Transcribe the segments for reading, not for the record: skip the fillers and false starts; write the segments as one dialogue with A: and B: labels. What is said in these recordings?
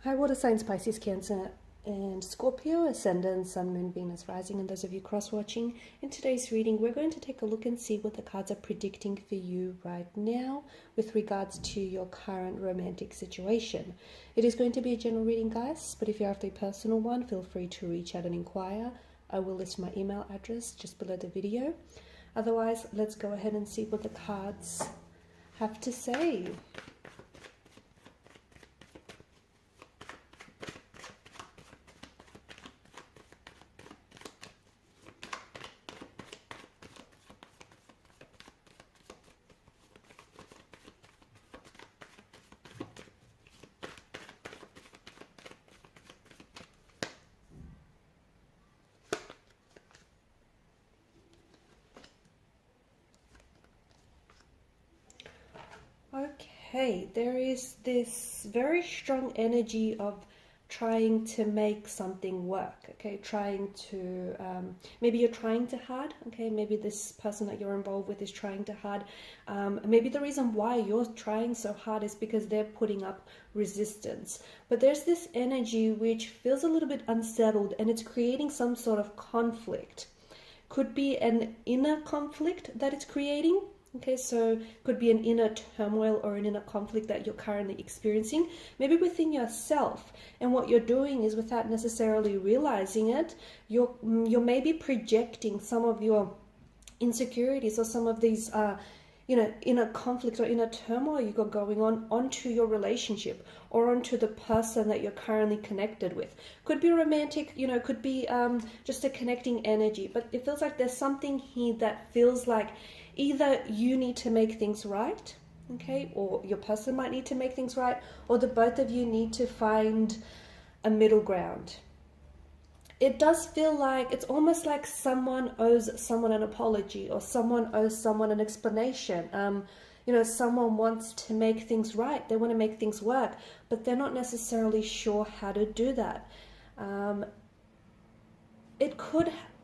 A: Hi, water signs, Pisces, Cancer, and Scorpio, Ascendant, Sun, Moon, Venus, Rising, and those of you cross-watching. In today's reading, we're going to take a look and see what the cards are predicting for you right now with regards to your current romantic situation. It is going to be a general reading, guys, but if you're after a personal one, feel free to reach out and inquire. I will list my email address just below the video. Otherwise, let's go ahead and see what the cards have to say. Okay, there is this very strong energy of trying to make something work, okay, trying to, maybe you're trying too hard, okay, maybe this person that you're involved with is trying too hard, maybe the reason why you're trying so hard is because they're putting up resistance, but there's this energy which feels a little bit unsettled and it's creating some sort of conflict. Could be an inner conflict that it's creating. Okay, so could be an inner turmoil or an inner conflict that you're currently experiencing, maybe within yourself. And what you're doing is, without necessarily realizing it, you're maybe projecting some of your insecurities or some of these inner conflict or inner turmoil you got going on onto your relationship or onto the person that you're currently connected with. Could be romantic, could be just a connecting energy, but it feels like there's something here that feels like either you need to make things right, okay, or your person might need to make things right, or the both of you need to find a middle ground. It does feel like it's almost like someone owes someone an apology, or someone owes someone an explanation. Someone wants to make things right. They want to make things work, but they're not necessarily sure how to do that.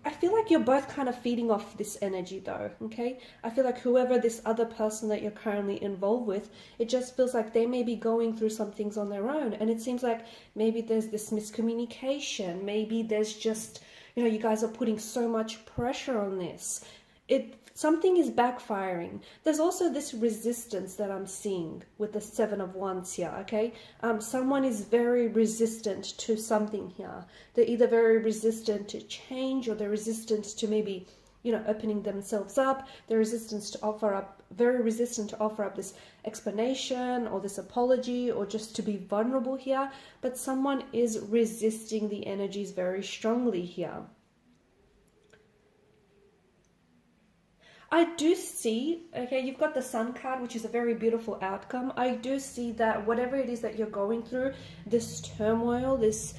A: I feel like you're both kind of feeding off this energy though, okay? I feel like whoever this other person that you're currently involved with, it just feels like they may be going through some things on their own. And it seems like maybe there's this miscommunication. Maybe there's just, you guys are putting so much pressure on this. Something is backfiring. There's also this resistance that I'm seeing with the Seven of Wands here, okay? Someone is very resistant to something here. They're either very resistant to change, or they're resistant to maybe, opening themselves up. They're very resistant to offer up this explanation or this apology or just to be vulnerable here. But someone is resisting the energies very strongly here. I do see, okay, you've got the Sun card, which is a very beautiful outcome. I do see that whatever it is that you're going through, this turmoil, this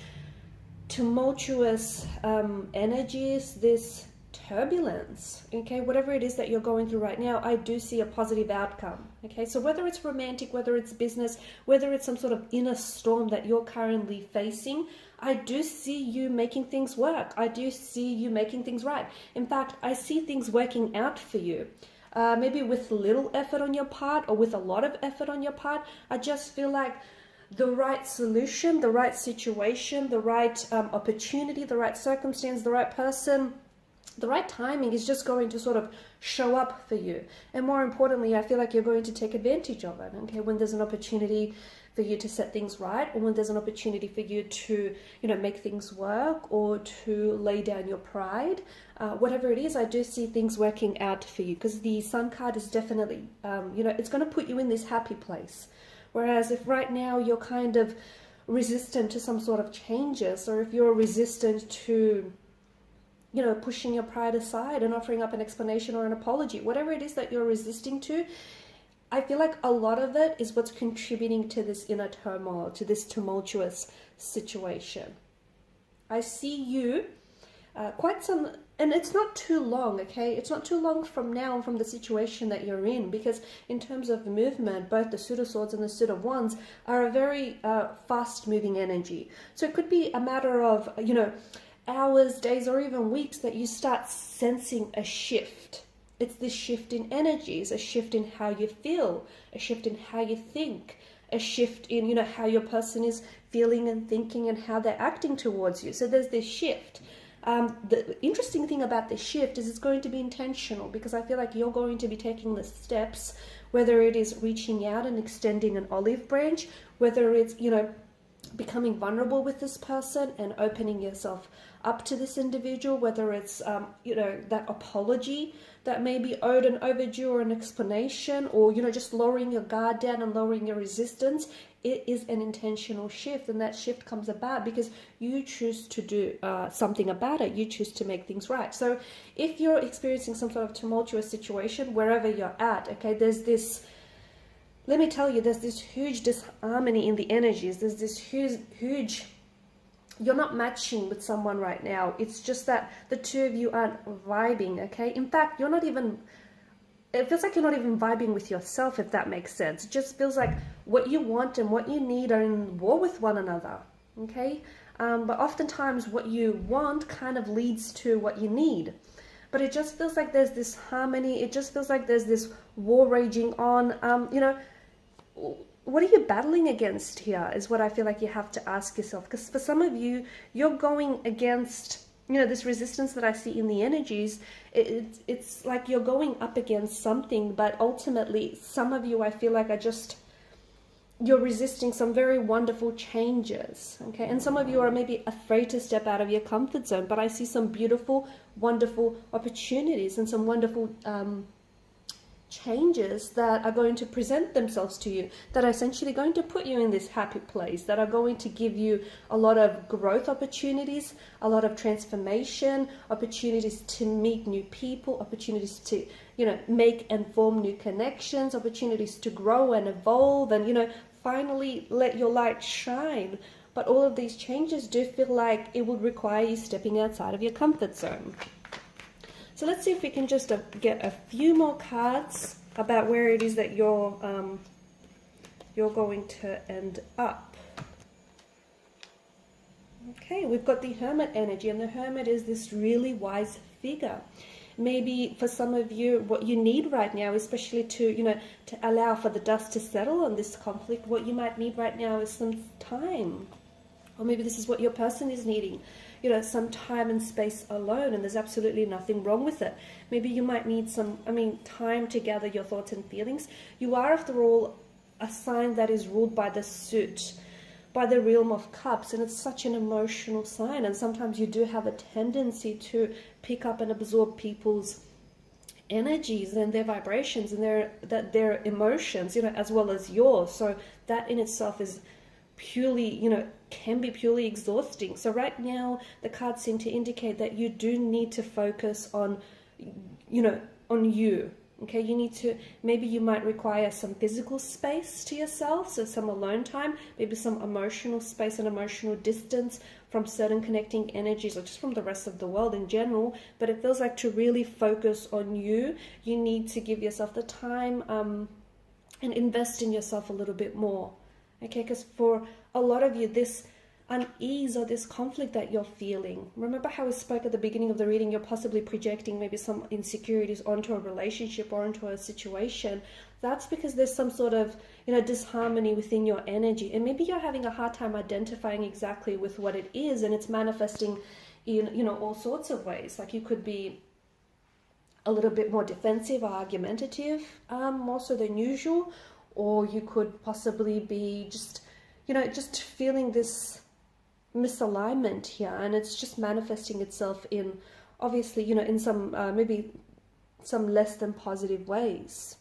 A: tumultuous energies, this turbulence, okay, whatever it is that you're going through right now, I do see a positive outcome, okay? So whether it's romantic, whether it's business, whether it's some sort of inner storm that you're currently facing, I do see you making things work. I do see you making things right. In fact, I see things working out for you. Maybe with little effort on your part or with a lot of effort on your part. I just feel like the right solution, the right situation, the right opportunity, the right circumstance, the right person, the right timing is just going to sort of show up for you. And more importantly, I feel like you're going to take advantage of it, okay? When there's an opportunity for you to set things right, or when there's an opportunity for you to, make things work, or to lay down your pride, whatever it is, I do see things working out for you, because the Sun card is definitely, it's going to put you in this happy place. Whereas if right now you're kind of resistant to some sort of changes, or if you're resistant to, pushing your pride aside and offering up an explanation or an apology, whatever it is that you're resisting to, I feel like a lot of it is what's contributing to this inner turmoil, to this tumultuous situation. I see you and it's not too long, okay? It's not too long from now, from the situation that you're in, because in terms of movement, both the Suit of Swords and the Suit of Wands are a very fast-moving energy. So it could be a matter of, hours, days, or even weeks that you start sensing a shift. It's this shift in energies, a shift in how you feel, a shift in how you think, a shift in, how your person is feeling and thinking and how they're acting towards you. So there's this shift. The interesting thing about this shift is it's going to be intentional, because I feel like you're going to be taking the steps, whether it is reaching out and extending an olive branch, whether it's, becoming vulnerable with this person and opening yourself up to this individual, whether it's, that apology that may be owed and overdue, or an explanation, or, just lowering your guard down and lowering your resistance. It is an intentional shift, and that shift comes about because you choose to do something about it. You choose to make things right. So if you're experiencing some sort of tumultuous situation, wherever you're at, okay, there's this, let me tell you, there's this huge disharmony in the energies. There's this huge, you're not matching with someone right now. It's just that the two of you aren't vibing, okay? In fact, it feels like you're not even vibing with yourself, if that makes sense. It just feels like what you want and what you need are in war with one another, okay? But oftentimes what you want kind of leads to what you need. But it just feels like there's this harmony. It just feels like there's this war raging on. What are you battling against here is what I feel like you have to ask yourself. Because for some of you, you're going against, this resistance that I see in the energies. It's like you're going up against something, but ultimately some of you, I feel like, you're resisting some very wonderful changes, okay? And some of you are maybe afraid to step out of your comfort zone, but I see some beautiful, wonderful opportunities and some wonderful changes that are going to present themselves to you, that are essentially going to put you in this happy place, that are going to give you a lot of growth opportunities, a lot of transformation, opportunities to meet new people, opportunities to, make and form new connections, opportunities to grow and evolve and, finally let your light shine. But all of these changes do feel like it would require you stepping outside of your comfort zone. So let's see if we can just get a few more cards about where it is that you're going to end up. Okay, we've got the Hermit energy, and the Hermit is this really wise figure. Maybe for some of you, what you need right now, especially to allow for the dust to settle on this conflict, what you might need right now is some time. Or maybe this is what your person is needing, some time and space alone, and there's absolutely nothing wrong with it. Maybe you might need time to gather your thoughts and feelings. You are, after all, a sign that is ruled by the suit, by the realm of cups, and it's such an emotional sign, and sometimes you do have a tendency to pick up and absorb people's energies and their vibrations and their emotions, as well as yours. So that in itself is purely, can be purely exhausting. So right now the cards seem to indicate that you do need to focus on, on you. Okay, you need to, maybe you might require some physical space to yourself, so some alone time, maybe some emotional space and emotional distance from certain connecting energies, or just from the rest of the world in general. But it feels like to really focus on you, you need to give yourself the time and invest in yourself a little bit more. Okay, because for a lot of you, this unease or this conflict that you're feeling, remember how we spoke at the beginning of the reading, you're possibly projecting maybe some insecurities onto a relationship or onto a situation. That's because there's some sort of disharmony within your energy, and maybe you're having a hard time identifying exactly with what it is, and it's manifesting in all sorts of ways. Like you could be a little bit more defensive or argumentative, more so than usual, or you could possibly be just feeling this misalignment here, and it's just manifesting itself in, obviously, in some maybe some less than positive ways.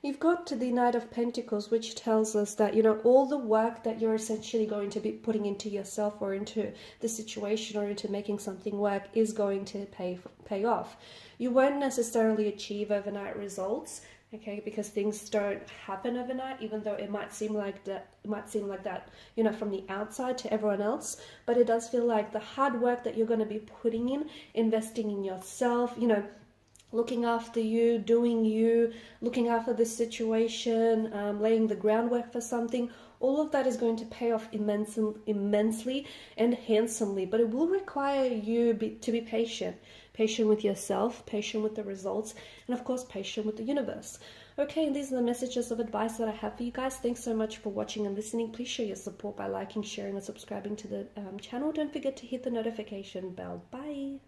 A: You've got to the Knight of Pentacles, which tells us that all the work that you're essentially going to be putting into yourself or into the situation or into making something work is going to pay off. You won't necessarily achieve overnight results, okay, because things don't happen overnight, even though it might seem like that, from the outside to everyone else. But it does feel like the hard work that you're going to be putting in, investing in yourself, looking after you, doing you, looking after this situation, laying the groundwork for something, all of that is going to pay off immensely and handsomely. But it will require you to be patient with yourself, patient with the results, and of course patient with the universe. Okay, and these are the messages of advice that I have for you guys. Thanks so much for watching and listening. Please show your support by liking, sharing, and subscribing to the channel. Don't forget to hit the notification bell. Bye.